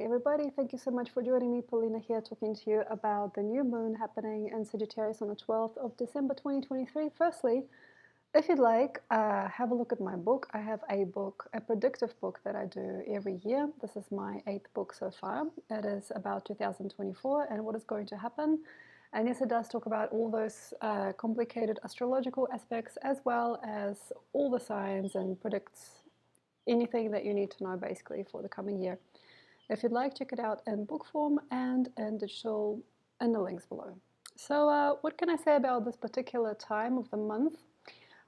everybody, thank you so much for joining me. Polina here, talking to you about the new moon happening in Sagittarius on the 12th of December 2023. Firstly, if you'd like, have a look at my book. I have a book, a predictive book that I do every year. This is my 8th book so far. It is about 2024 and what is going to happen. And yes, it does talk about all those complicated astrological aspects, as well as all the signs, and predicts anything that you need to know basically for the coming year. If you'd like, check it out in book form and in digital in the links below. So what can I say about this particular time of the month?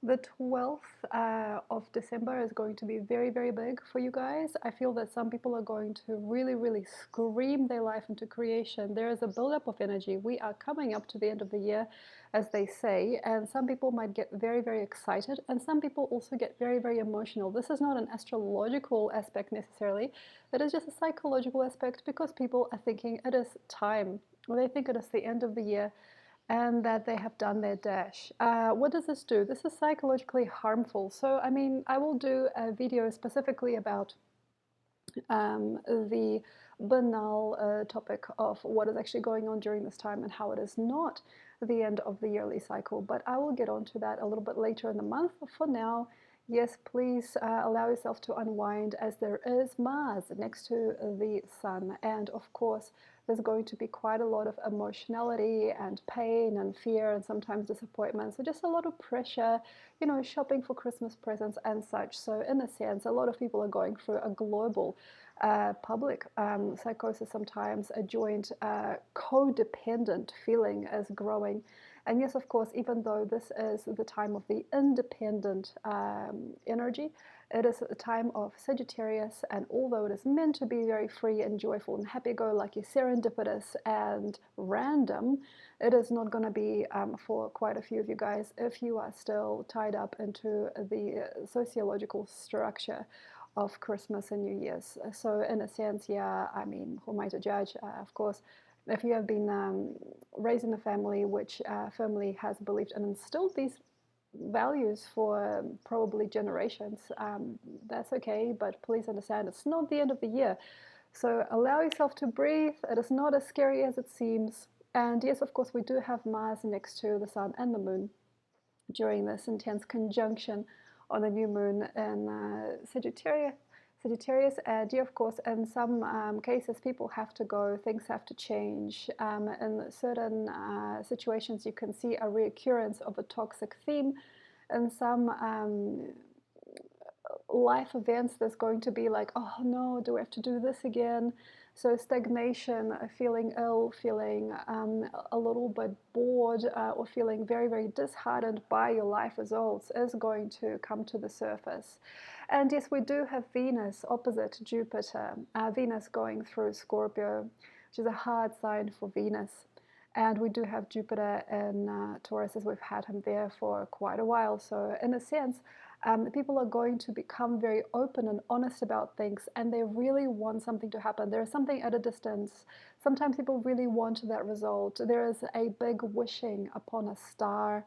The 12th of December is going to be very, very big for you guys. I feel that some people are going to really, really scream their life into creation. There is a buildup of energy. We are coming up to the end of the year, as they say, and some people might get very, very excited, and some people also get very, very emotional. This is not an astrological aspect necessarily. It is just a psychological aspect because people are thinking it is time. They think it is the end of the year, and that they have done their dash. What does this do? This is psychologically harmful. So, I mean, I will do a video specifically about the banal topic of what is actually going on during this time and how it is not the end of the yearly cycle. But I will get onto that a little bit later in the month. For now, yes, please allow yourself to unwind, as there is Mars next to the Sun. And of course, there's going to be quite a lot of emotionality and pain and fear and sometimes disappointment. So just a lot of pressure, you know, shopping for Christmas presents and such. So in a sense, a lot of people are going through a global public psychosis sometimes. A joint codependent feeling is growing. And yes, of course, even though this is the time of the independent energy, it is a time of Sagittarius, and although it is meant to be very free and joyful and happy-go-lucky, serendipitous and random, it is not going to be for quite a few of you guys if you are still tied up into the sociological structure of Christmas and New Year's. So in a sense, yeah, I mean, who am I to judge? Of course, if you have been raised in a family which firmly has believed and instilled these values for probably generations, that's okay, but please understand it's not the end of the year. So allow yourself to breathe. It is not as scary as it seems. And yes, of course, we do have Mars next to the Sun and the Moon during this intense conjunction on the new moon in Sagittarius, and yeah, of course, in some cases, people have to go, things have to change. In certain situations, you can see a reoccurrence of a toxic theme. In some life events, there's going to be like, oh no, do we have to do this again? So stagnation, feeling ill, feeling a little bit bored, or feeling very, very disheartened by your life results is going to come to the surface. And yes, we do have Venus opposite Jupiter, Venus going through Scorpio, which is a hard sign for Venus. And we do have Jupiter in Taurus, as we've had him there for quite a while. So in a sense, people are going to become very open and honest about things, and they really want something to happen. There is something at a distance. Sometimes people really want that result. There is a big wishing upon a star.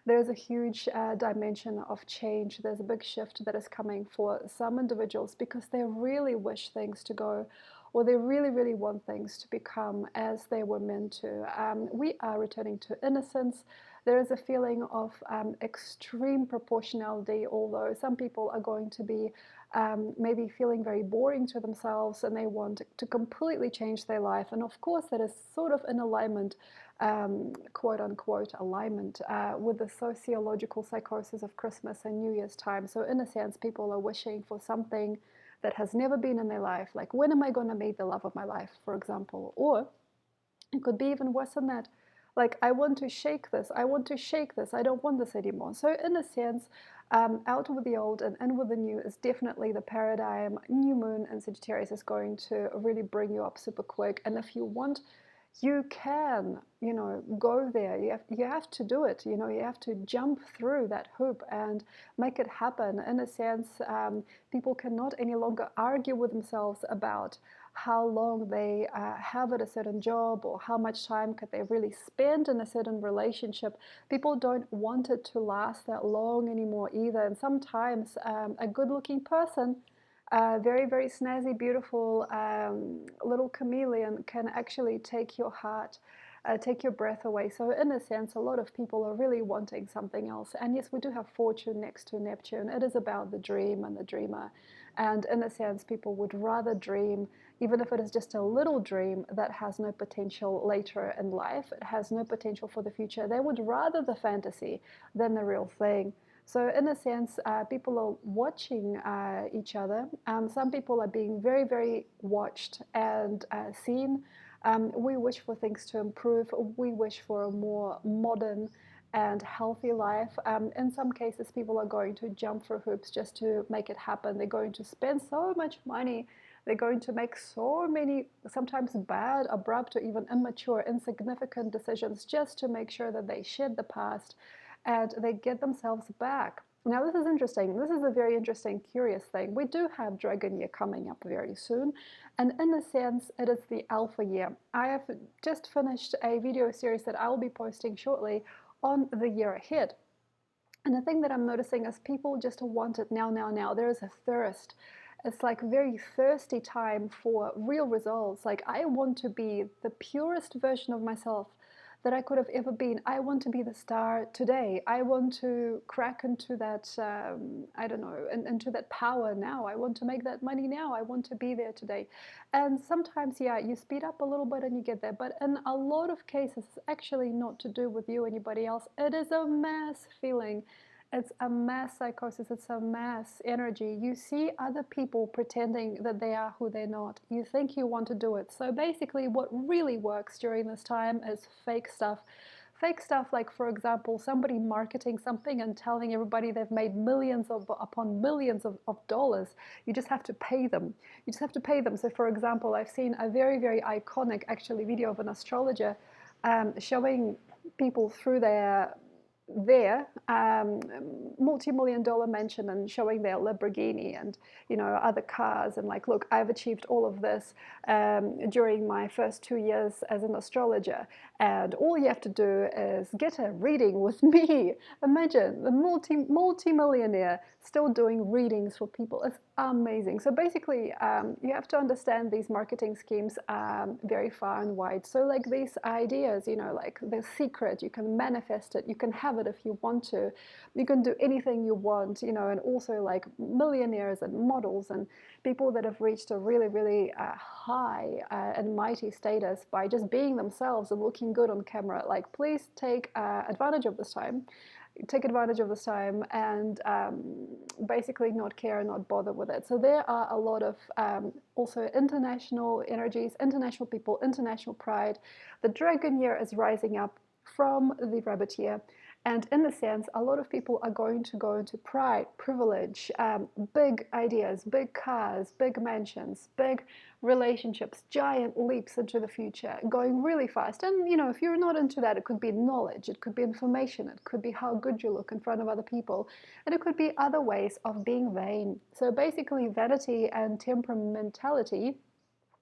There's a huge dimension of change. There's a big shift that is coming for some individuals because they really wish things to go, or they really, really want things to become as they were meant to. We are returning to innocence. There is a feeling of extreme proportionality, although some people are going to be maybe feeling very boring to themselves, and they want to completely change their life. And of course, that is sort of in alignment, quote unquote, alignment with the sociological psychosis of Christmas and New Year's time. So in a sense, people are wishing for something that has never been in their life, like when am I going to meet the love of my life, for example. Or it could be even worse than that, like I want to shake this, I want to shake this, I don't want this anymore. So in a sense, out with the old and in with the new is definitely the paradigm. New moon and Sagittarius is going to really bring you up super quick, and if you want, you can, you know, go there. You have to do it. You know, you have to jump through that hoop and make it happen. In a sense, people cannot any longer argue with themselves about how long they have at a certain job, or how much time could they really spend in a certain relationship. People don't want it to last that long anymore either. And sometimes a good-looking person Very, very snazzy, beautiful little chameleon can actually take your heart, take your breath away. So in a sense, a lot of people are really wanting something else. And yes, we do have Fortune next to Neptune. It is about the dream and the dreamer. And in a sense, people would rather dream, even if it is just a little dream that has no potential later in life, it has no potential for the future. They would rather the fantasy than the real thing. So in a sense, people are watching each other. Some people are being very, very watched and seen. We wish for things to improve. We wish for a more modern and healthy life. In some cases, people are going to jump for hoops just to make it happen. They're going to spend so much money. They're going to make so many, sometimes bad, abrupt, or even immature, insignificant decisions just to make sure that they shed the past and they get themselves back. Now, this is interesting. This is a very interesting, curious thing. We do have Dragon Year coming up very soon, and in a sense, it is the Alpha Year. I have just finished a video series that I'll be posting shortly on the year ahead. And the thing that I'm noticing is people just want it now, now, now. There is a thirst. It's like very thirsty time for real results. Like, I want to be the purest version of myself that I could have ever been. I want to be the star today. I want to crack into that, I don't know, into that power now. I want to make that money now. I want to be there today. And sometimes, yeah, you speed up a little bit and you get there. But in a lot of cases, it's actually not to do with you or anybody else. It is a mass feeling. It's a mass psychosis. It's a mass energy. You see other people pretending that they are who they're not. You think you want to do it. So basically what really works during this time is fake stuff. Fake stuff like, for example, somebody marketing something and telling everybody they've made millions upon millions of dollars. You just have to pay them. You just have to pay them. So for example, I've seen a very, very iconic actually video of an astrologer showing people through their multi-million dollar mansion and showing their Lamborghini and other cars, and like, look, I've achieved all of this during my first 2 years as an astrologer, and all you have to do is get a reading with me. Imagine the multi-millionaire still doing readings for people. It's amazing. So basically you have to understand these marketing schemes very far and wide. So like these ideas, like the secret, you can manifest it, you can have it if you want to, you can do anything you want, and also like millionaires and models and people that have reached a really, really high and mighty status by just being themselves and looking good on camera. Like, please take advantage of this time. Take advantage of this time and basically not care and not bother with it. So there are a lot of also international energies, international people, international pride. The Dragon Year is rising up from the Rabbit Year. And in a sense, a lot of people are going to go into pride, privilege, big ideas, big cars, big mansions, big relationships, giant leaps into the future, going really fast. And, if you're not into that, it could be knowledge, it could be information, it could be how good you look in front of other people, and it could be other ways of being vain. So basically, vanity and temperamentality,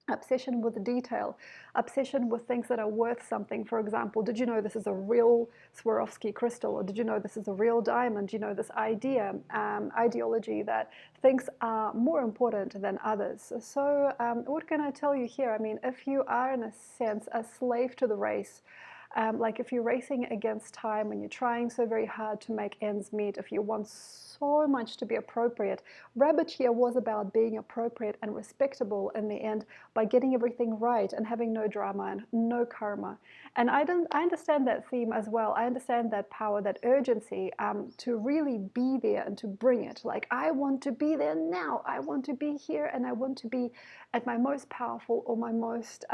obsession with detail, obsession with things that are worth something. For example, did you know this is a real Swarovski crystal? Or did you know this is a real diamond? This ideology that things are more important than others. So what can I tell you here? I mean, if you are in a sense a slave to the race, like if you're racing against time and you're trying so very hard to make ends meet, if you want so much to be appropriate, Rabbit Year was about being appropriate and respectable in the end by getting everything right and having no drama and no karma. And I understand that theme as well. I understand that power, that urgency to really be there and to bring it. Like, I want to be there now. I want to be here and I want to be at my most powerful or my most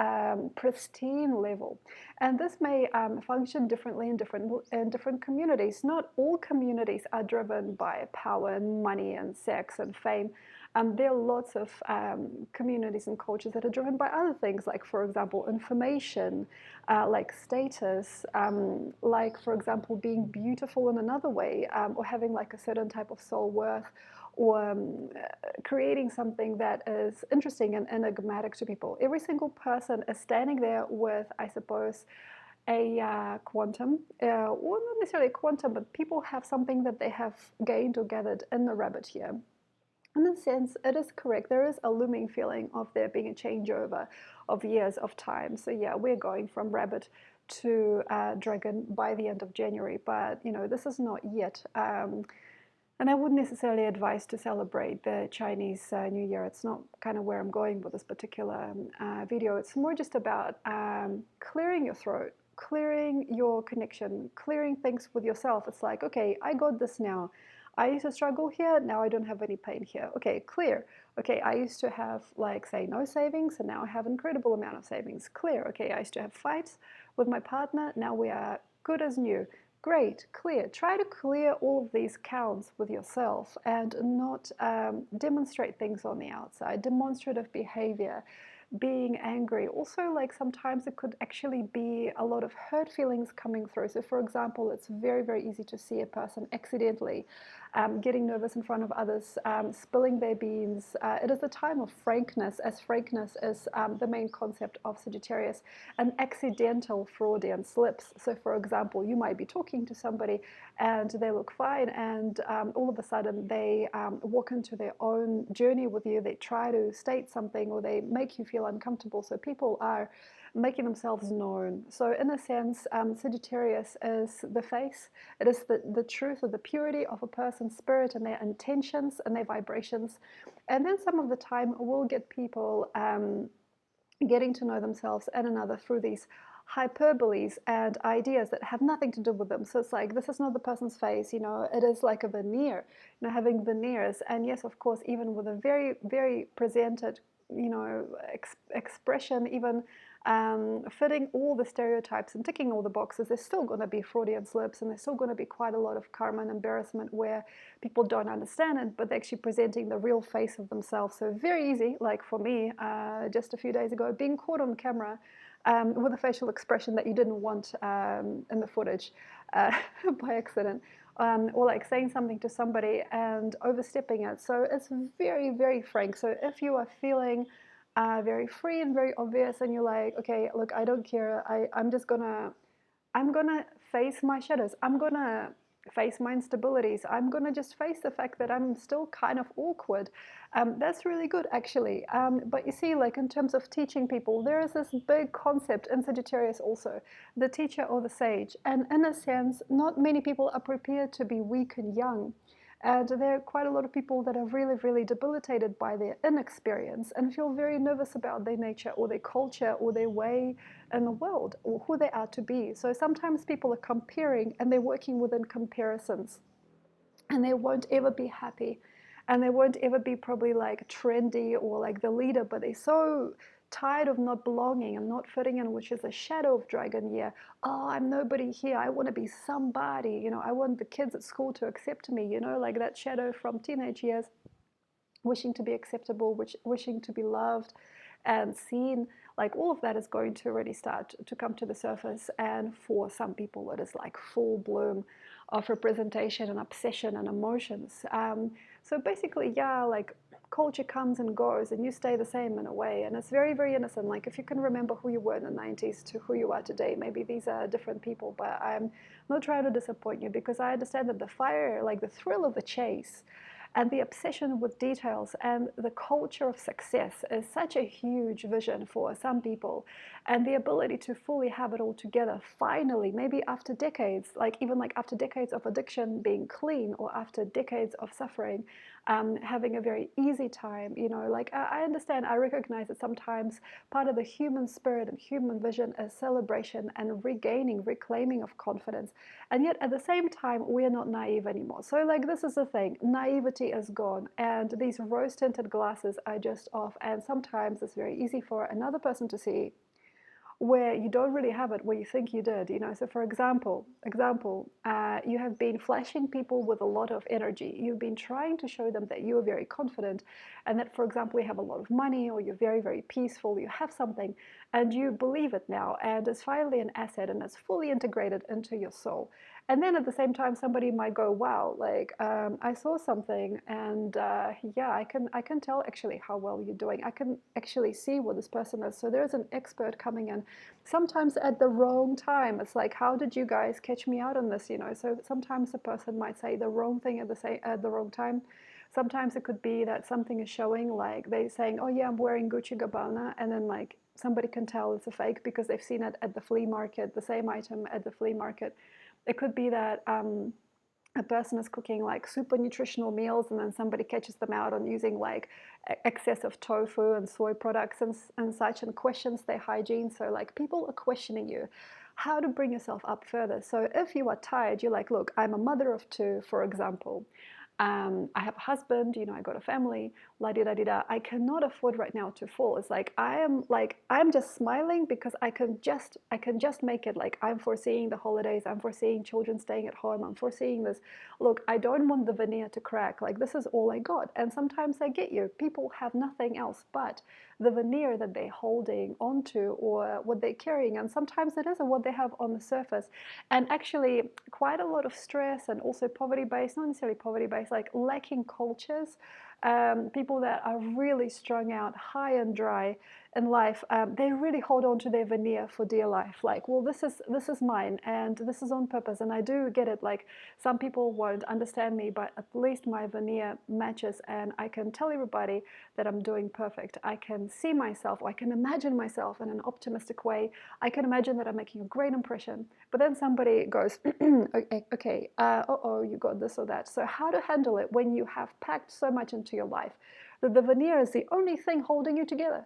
pristine level. And this may function differently in different communities. Not all communities are driven by power and money and sex and fame. There are lots of communities and cultures that are driven by other things, like, for example, information, like status, like, for example, being beautiful in another way, or having like a certain type of soul worth, or creating something that is interesting and enigmatic to people. Every single person is standing there with, I suppose, a quantum, or not necessarily a quantum, but people have something that they have gained or gathered in the Rabbit Year. In a sense, it is correct. There is a looming feeling of there being a changeover of years of time. So yeah, we're going from rabbit to dragon by the end of January, but this is not yet. And I wouldn't necessarily advise to celebrate the Chinese New Year. It's not kind of where I'm going with this particular video. It's more just about clearing your throat, clearing your connection, clearing things with yourself. It's like, okay, I got this now. I used to struggle here, now I don't have any pain here. Okay, clear. Okay, I used to have, like, say, no savings, and now I have an incredible amount of savings. Clear. Okay, I used to have fights with my partner, now we are good as new. Great, clear. Try to clear all of these counts with yourself and not demonstrate things on the outside. Demonstrative behavior, being angry. Also, like, sometimes it could actually be a lot of hurt feelings coming through. So, for example, it's very, very easy to see a person accidentally getting nervous in front of others, spilling their beans. It is a time of frankness, as frankness is the main concept of Sagittarius, and accidental Freudian slips. So, for example, you might be talking to somebody and they look fine, and all of a sudden they walk into their own journey with you. They try to state something or they make you feel uncomfortable. So, people are making themselves known. So in a sense, Sagittarius is the face. It is the truth or the purity of a person's spirit and their intentions and their vibrations. And then some of the time we'll get people getting to know themselves and another through these hyperboles and ideas that have nothing to do with them. So it's like, this is not the person's face, it is like a veneer, having veneers. And yes, of course, even with a very, very presented, expression, even fitting all the stereotypes and ticking all the boxes, there's still going to be Freudian slips, and there's still going to be quite a lot of karma and embarrassment where people don't understand it, but they're actually presenting the real face of themselves. So very easy, like for me, just a few days ago, being caught on camera with a facial expression that you didn't want in the footage by accident. Or like saying something to somebody and overstepping it. So it's very, very frank. So if you are feeling very free and very obvious, and you're like, okay, look, I don't care. I'm gonna face my shadows. I'm gonna face my instabilities. I'm gonna just face the fact that I'm still kind of awkward. That's really good, actually. But you see, like, in terms of teaching people, there is this big concept in Sagittarius also, the teacher or the sage. And in a sense, not many people are prepared to be weak and young. And there are quite a lot of people that are really, really debilitated by their inexperience and feel very nervous about their nature or their culture or their way in the world or who they are to be. So sometimes people are comparing and they're working within comparisons, and they won't ever be happy, and they won't ever be probably like trendy or like the leader, but they're so tired of not belonging and not fitting in, which is a shadow of dragon year. Oh, I'm nobody here. I want to be somebody. I want the kids at school to accept me. Like that shadow from teenage years, wishing to be acceptable, wishing to be loved and seen. Like, all of that is going to really start to come to the surface. And for some people, it is like full bloom of representation and obsession and emotions. So basically, yeah, like, culture comes and goes and you stay the same in a way, and it's very, very innocent. Like, if you can remember who you were in the 90s to who you are today, maybe these are different people, but I'm not trying to disappoint you, because I understand that the fire, like the thrill of the chase and the obsession with details and the culture of success is such a huge vision for some people. And the ability to fully have it all together, finally, maybe after decades, like even like after decades of addiction being clean, or after decades of suffering, having a very easy time, like I understand, I recognize that sometimes part of the human spirit and human vision is celebration and regaining, reclaiming of confidence. And yet at the same time, we're not naive anymore. So like, this is the thing, naivety is gone, and these rose-tinted glasses are just off. And sometimes it's very easy for another person to see where you don't really have it, where you think you did. So for example, you have been flashing people with a lot of energy. You've been trying to show them that you are very confident, and that, for example, you have a lot of money, or you're very, very peaceful, you have something, and you believe it now, and it's finally an asset, and it's fully integrated into your soul. And then at the same time, somebody might go, wow, like, I saw something, and yeah, I can tell actually how well you're doing. I can actually see what this person is. So there's an expert coming in, sometimes at the wrong time. It's like, how did you guys catch me out on this? So sometimes a person might say the wrong thing at the wrong time. Sometimes it could be that something is showing, like they're saying, oh yeah, I'm wearing Gucci Gabbana, and then like somebody can tell it's a fake because they've seen it at the flea market, the same item at the flea market. It could be that a person is cooking like super nutritional meals, and then somebody catches them out on using like excessive tofu and soy products and such, and questions their hygiene. So like people are questioning you how to bring yourself up further. So if you are tired, you're like, look, I'm a mother of two, for example. I have a husband, I got a family, la di da di da. I cannot afford right now to fall. It's like I'm just smiling because I can just make it. Like I'm foreseeing the holidays, I'm foreseeing children staying at home, I'm foreseeing this. Look, I don't want the veneer to crack. Like this is all I got. And sometimes I get you. People have nothing else but the veneer that they're holding onto or what they're carrying. And sometimes it isn't what they have on the surface. And actually, quite a lot of stress and also poverty based, not necessarily poverty based, like lacking cultures, people that are really strung out, high and dry in life, they really hold on to their veneer for dear life. Like, well, this is mine, and this is on purpose. And I do get it. Like, some people won't understand me, but at least my veneer matches, and I can tell everybody that I'm doing perfect. I can see myself, or I can imagine myself in an optimistic way. I can imagine that I'm making a great impression. But then somebody goes, okay, uh-oh, you got this or that. So how to handle it when you have packed so much into your life that the veneer is the only thing holding you together?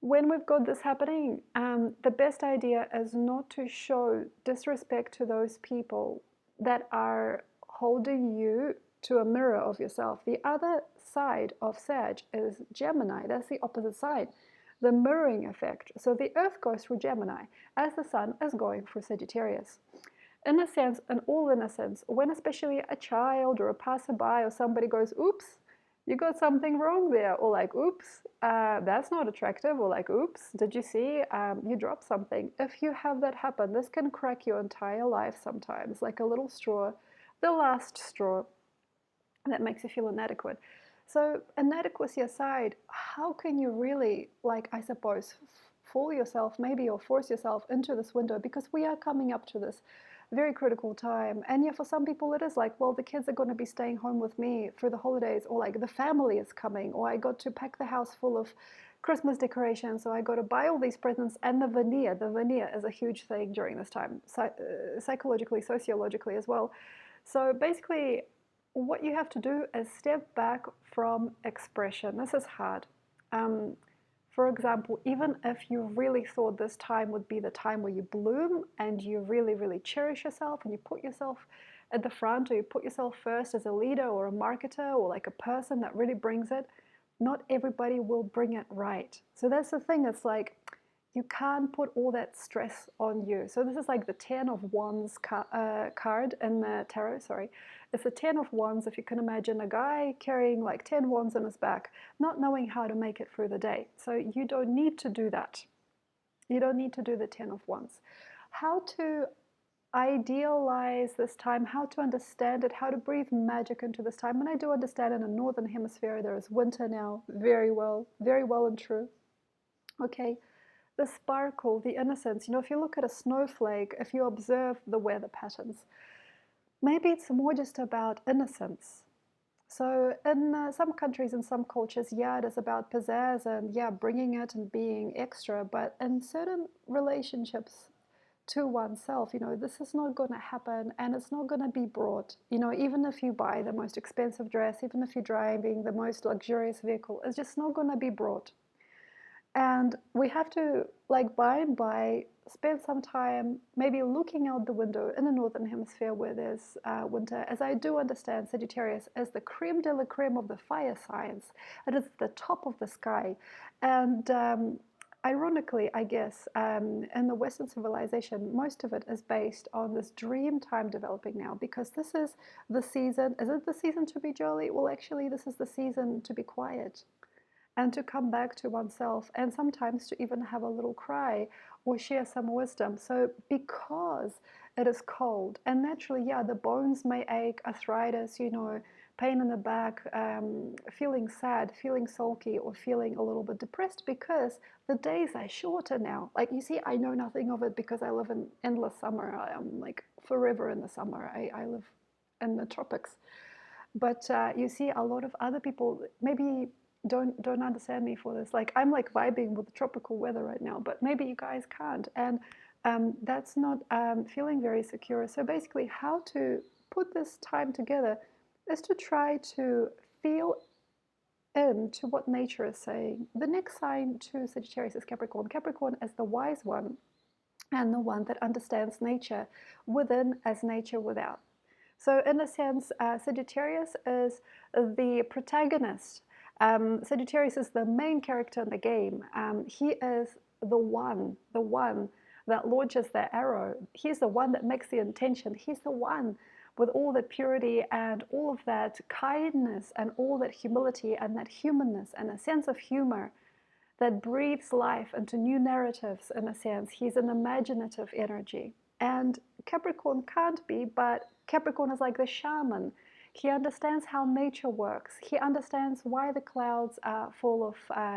When we've got this happening, the best idea is not to show disrespect to those people that are holding you to a mirror of yourself. The other side of Sag is Gemini. That's the opposite side, the mirroring effect. So the Earth goes through Gemini as the Sun is going through Sagittarius. In a sense, in all innocence, when especially a child or a passerby or somebody goes, oops, you got something wrong there, or like, oops, that's not attractive, or like, oops, did you see, you dropped something. If you have that happen, this can crack your entire life sometimes, like a little straw, the last straw that makes you feel inadequate. So inadequacy aside, how can you really, like, I suppose, fool yourself maybe, or force yourself into this window, because we are coming up to this very critical time. And yeah, for some people it is like, well, the kids are going to be staying home with me for the holidays, or like the family is coming, or I got to pack the house full of Christmas decorations, so I got to buy all these presents. And the veneer is a huge thing during this time, psychologically, sociologically as well. So basically, what you have to do is step back from expression. This is hard. Um, for example, even if you really thought this time would be the time where you bloom and you really, really cherish yourself and you put yourself at the front, or you put yourself first as a leader or a marketer or like a person that really brings it, not everybody will bring it right. So that's the thing. It's like you can't put all that stress on you. So this is like the 10 of Wands card in the tarot, sorry. It's the 10 of Wands. If you can imagine a guy carrying like 10 wands on his back, not knowing how to make it through the day. So you don't need to do that. You don't need to do the 10 of Wands. How to idealize this time, how to understand it, how to breathe magic into this time. And I do understand in the Northern Hemisphere there is winter now, very well and true. Okay. The sparkle, the innocence. If you look at a snowflake, if you observe the weather patterns, maybe it's more just about innocence. So in some countries, in some cultures, yeah, it is about pizzazz and yeah, bringing it and being extra. But in certain relationships to oneself, this is not going to happen, and it's not going to be brought. Even if you buy the most expensive dress, even if you're driving the most luxurious vehicle, it's just not going to be brought. And we have to, like, by and by, spend some time maybe looking out the window in the Northern Hemisphere where there's winter. As I do understand, Sagittarius is the creme de la creme of the fire signs. It is the top of the sky. And ironically, I guess, in the Western civilization, most of it is based on this dream time developing now, because this is the season. Is it the season to be jolly? Well, actually, this is the season to be quiet and to come back to oneself, and sometimes to even have a little cry or share some wisdom. So because it is cold, and naturally, yeah, the bones may ache, arthritis, pain in the back, feeling sad, feeling sulky, or feeling a little bit depressed because the days are shorter now. Like, you see, I know nothing of it because I live in endless summer. I'm like forever in the summer. I live in the tropics. But you see a lot of other people maybe don't understand me for this. Like I'm like vibing with the tropical weather right now, but maybe you guys can't, and that's not feeling very secure. So basically, how to put this time together is to try to feel into what nature is saying. The next sign to Sagittarius is Capricorn. Capricorn is the wise one and the one that understands nature within as nature without. So, in a sense, Sagittarius is the protagonist. Sagittarius is the main character in the game. He is the one that launches the arrow. He's the one that makes the intention. He's the one with all that purity and all of that kindness and all that humility and that humanness and a sense of humor that breathes life into new narratives in a sense. He's an imaginative energy. And Capricorn can't be, but Capricorn is like the shaman. He understands how nature works. He understands why the clouds are full of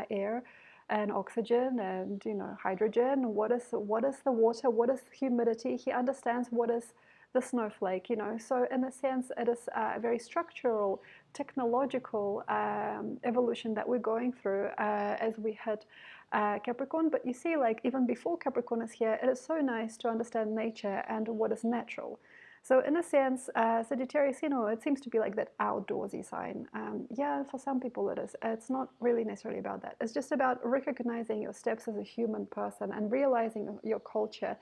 air and oxygen and hydrogen. What is the water? What is humidity? He understands what is the snowflake. So in a sense, it is a very structural, technological evolution that we're going through as we hit Capricorn. But you see, like even before Capricorn is here, it is so nice to understand nature and what is natural. So in a sense, Sagittarius, it seems to be like that outdoorsy sign. Yeah, for some people it is. It's not really necessarily about that. It's just about recognizing your steps as a human person and realizing your culture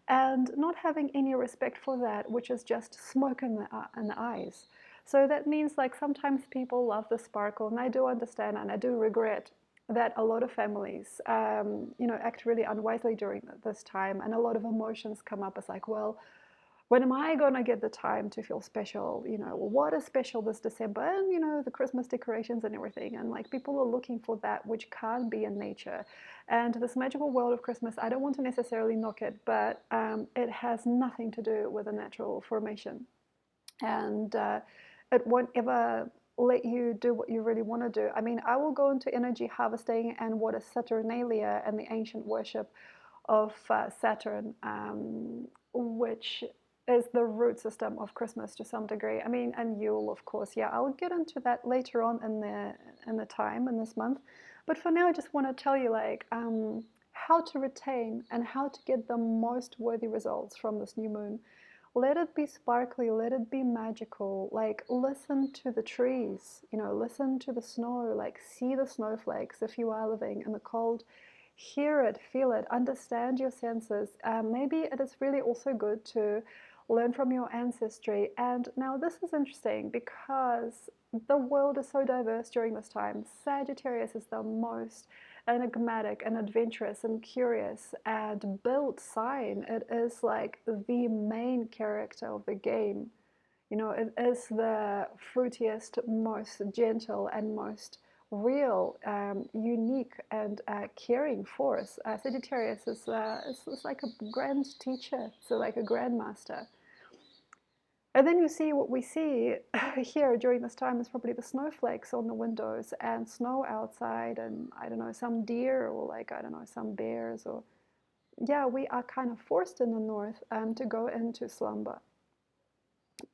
and not having any respect for that, which is just smoke in the eyes. So that means like sometimes people love the sparkle, and I do understand and I do regret that a lot of families, act really unwisely during this time, and a lot of emotions come up as like, well, when am I going to get the time to feel special? Well, what is special this December? And, the Christmas decorations and everything. And like people are looking for that which can't be in nature. And this magical world of Christmas, I don't want to necessarily knock it, but it has nothing to do with a natural formation. And it won't ever let you do what you really want to do. I mean, I will go into energy harvesting and what is Saturnalia and the ancient worship of Saturn, which is the root system of Christmas to some degree. I mean, and Yule, of course. Yeah, I'll get into that later on in the time in this month. But for now, I just want to tell you like how to retain and how to get the most worthy results from this new moon. Let it be sparkly, let it be magical. Like listen to the trees, listen to the snow, like see the snowflakes if you are living in the cold. Hear it, feel it, understand your senses. Maybe it is really also good to learn from your ancestry. And now this is interesting because the world is so diverse during this time. Sagittarius is the most enigmatic and adventurous and curious and built sign. It is like the main character of the game. It is the fruitiest, most gentle, and most real, unique, and caring force. Sagittarius is like a grand teacher, so like a grandmaster. And then you see what we see here during this time is probably the snowflakes on the windows and snow outside, and I don't know, some deer or like, I don't know, some bears, or yeah, we are kind of forced in the north to go into slumber.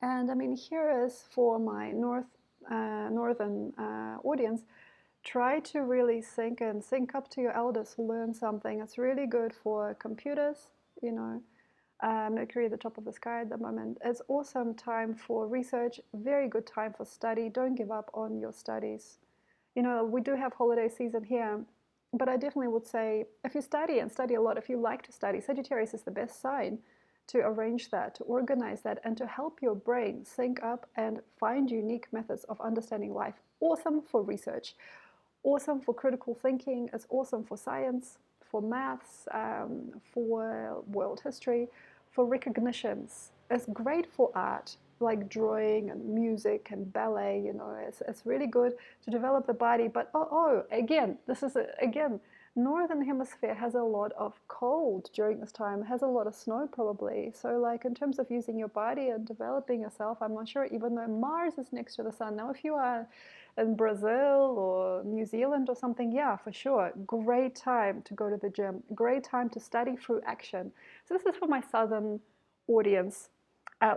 And I mean, here is for my northern audience, try to really sync up to your elders, learn something. It's really good for computers, Mercury at the top of the sky at the moment. It's awesome time for research, very good time for study. Don't give up on your studies. We do have holiday season here, but I definitely would say if you study and study a lot, if you like to study, Sagittarius is the best sign to arrange that, to organize that, and to help your brain sync up and find unique methods of understanding life. Awesome for research, awesome for critical thinking, it's awesome for science, for maths, for world history, for recognitions. It's great for art, like drawing and music and ballet. It's really good to develop the body. But again, Northern Hemisphere has a lot of cold during this time, has a lot of snow probably. So like in terms of using your body and developing yourself, I'm not sure, even though Mars is next to the sun. Now if you are in Brazil or New Zealand or something, yeah, for sure, great time to go to the gym, great time to study through action. So this is for my southern audience,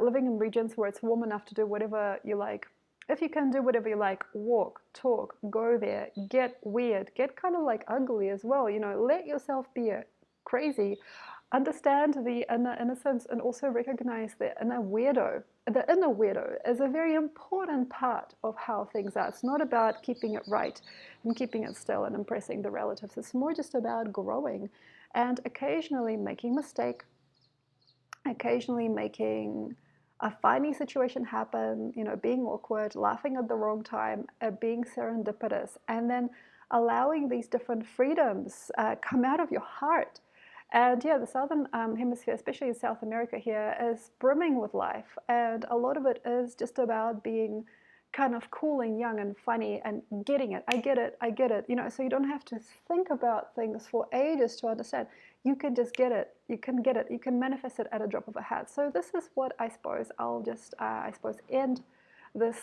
living in regions where it's warm enough to do whatever you like. If you can do whatever you like, walk, talk, go there, get weird, get kind of like ugly as well, you know, let yourself be crazy. Understand the inner innocence and also recognize the inner weirdo. The inner weirdo is a very important part of how things are. It's not about keeping it right and keeping it still and impressing the relatives. It's more just about growing and occasionally making mistake, occasionally making a funny situation happen, you know, being awkward, laughing at the wrong time, being serendipitous, and then allowing these different freedoms come out of your heart. And yeah, the Southern Hemisphere, especially in South America here, is brimming with life. And a lot of it is just about being kind of cool and young and funny and getting it. I get it. I get it. You know, so you don't have to think about things for ages to understand. You can just get it. You can get it. You can manifest it at a drop of a hat. So this is what I suppose I'll just, end this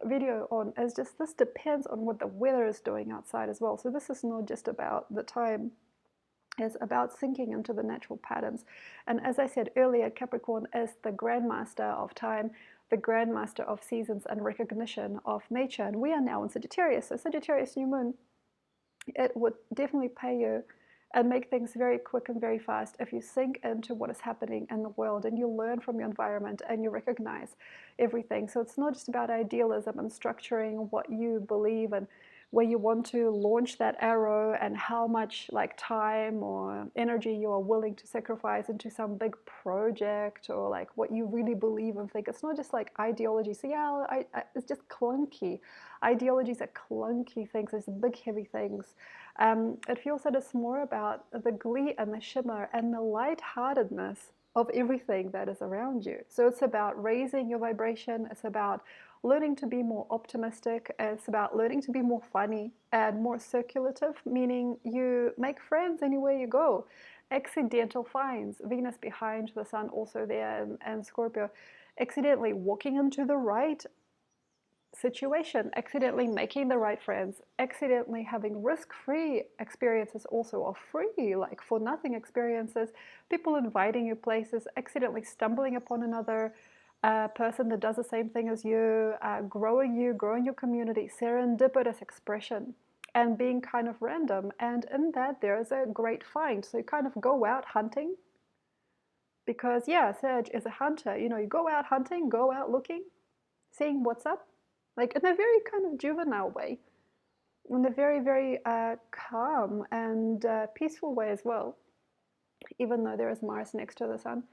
video on, is just this depends on what the weather is doing outside as well. So this is not just about the time. It's about sinking into the natural patterns. And as I said earlier, Capricorn is the grandmaster of time, the grandmaster of seasons and recognition of nature. And we are now in Sagittarius. So Sagittarius new moon, it would definitely pay you and make things very quick and very fast if you sink into what is happening in the world and you learn from your environment and you recognize everything. So it's not just about idealism and structuring what you believe and where you want to launch that arrow and how much like time or energy you are willing to sacrifice into some big project or like what you really believe and think. It's not just like ideology. So yeah, it's just clunky. Ideologies are clunky things. There's big heavy things. It feels that it's more about the glee and the shimmer and the lightheartedness of everything that is around you. So it's about raising your vibration. It's about learning to be more optimistic. It's about learning to be more funny and more circulative, meaning you make friends anywhere you go. Accidental finds, Venus behind the sun also there, and Scorpio, accidentally walking into the right situation, accidentally making the right friends, accidentally having risk-free experiences also, or free, like for nothing experiences, people inviting you places, accidentally stumbling upon another person that does the same thing as you, growing your community, serendipitous expression, and being kind of random. And in that, there is a great find. So you kind of go out hunting, because yeah, Sag is a hunter. You know, you go out hunting, go out looking, seeing what's up, like in a very kind of juvenile way, in a very, very calm and peaceful way as well, even though there is Mars next to the sun.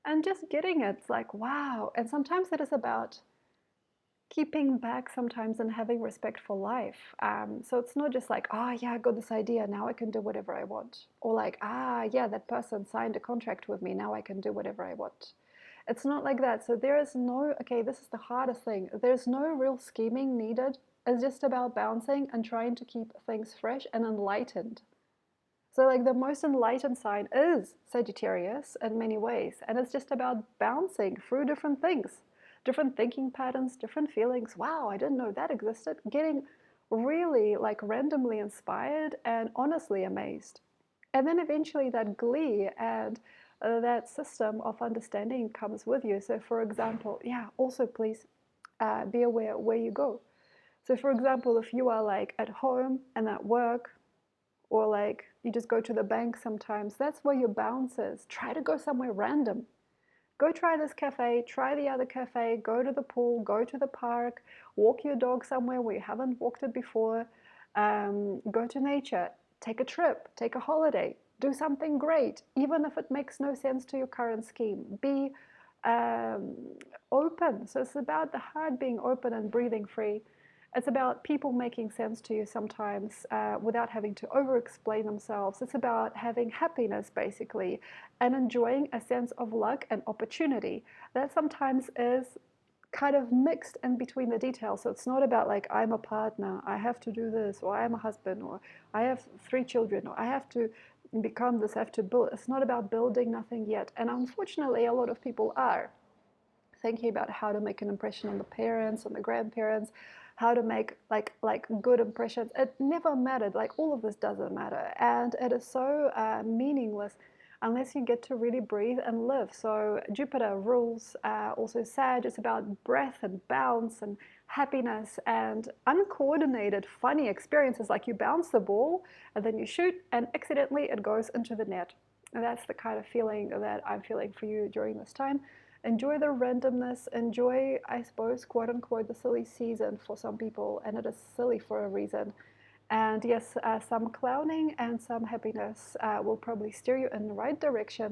And just getting it, like, wow. And sometimes it is about keeping back sometimes and having respect for life. So it's not just like, oh yeah, I got this idea, now I can do whatever I want. Or like, ah yeah, that person signed a contract with me, now I can do whatever I want. It's not like that. So there is no, okay, this is the hardest thing. There's no real scheming needed. It's just about bouncing and trying to keep things fresh and enlightened. So like the most enlightened sign is Sagittarius in many ways. And it's just about bouncing through different things, different thinking patterns, different feelings. Wow, I didn't know that existed. Getting really like randomly inspired and honestly amazed. And then eventually that glee and that system of understanding comes with you. So for example, yeah, also please be aware where you go. So for example, if you are like at home and at work, or like you just go to the bank sometimes, that's where your bounce is. Try to go somewhere random. Go try this cafe, try the other cafe, go to the pool, go to the park, walk your dog somewhere where you haven't walked it before, go to nature, take a trip, take a holiday, do something great, even if it makes no sense to your current scheme. Be open. So it's about the heart being open and breathing free. It's about people making sense to you sometimes without having to over-explain themselves. It's about having happiness, basically, and enjoying a sense of luck and opportunity. That sometimes is kind of mixed in between the details. So it's not about like, I'm a partner, I have to do this, or I'm a husband, or I have 3 children, or I have to become this, I have to build. It's not about building nothing yet. And unfortunately, a lot of people are thinking about how to make an impression on the parents, on the grandparents, how to make like good impressions. It never mattered. Like all of this doesn't matter, and it is so meaningless unless you get to really breathe and live. So Jupiter rules also Sag. It's about breath and bounce and happiness and uncoordinated funny experiences, like you bounce the ball and then you shoot and accidentally it goes into the net. And that's the kind of feeling that I'm feeling for you during this time. Enjoy the randomness, enjoy, I suppose, quote unquote, the silly season for some people, and it is silly for a reason. And yes, some clowning and some happiness will probably steer you in the right direction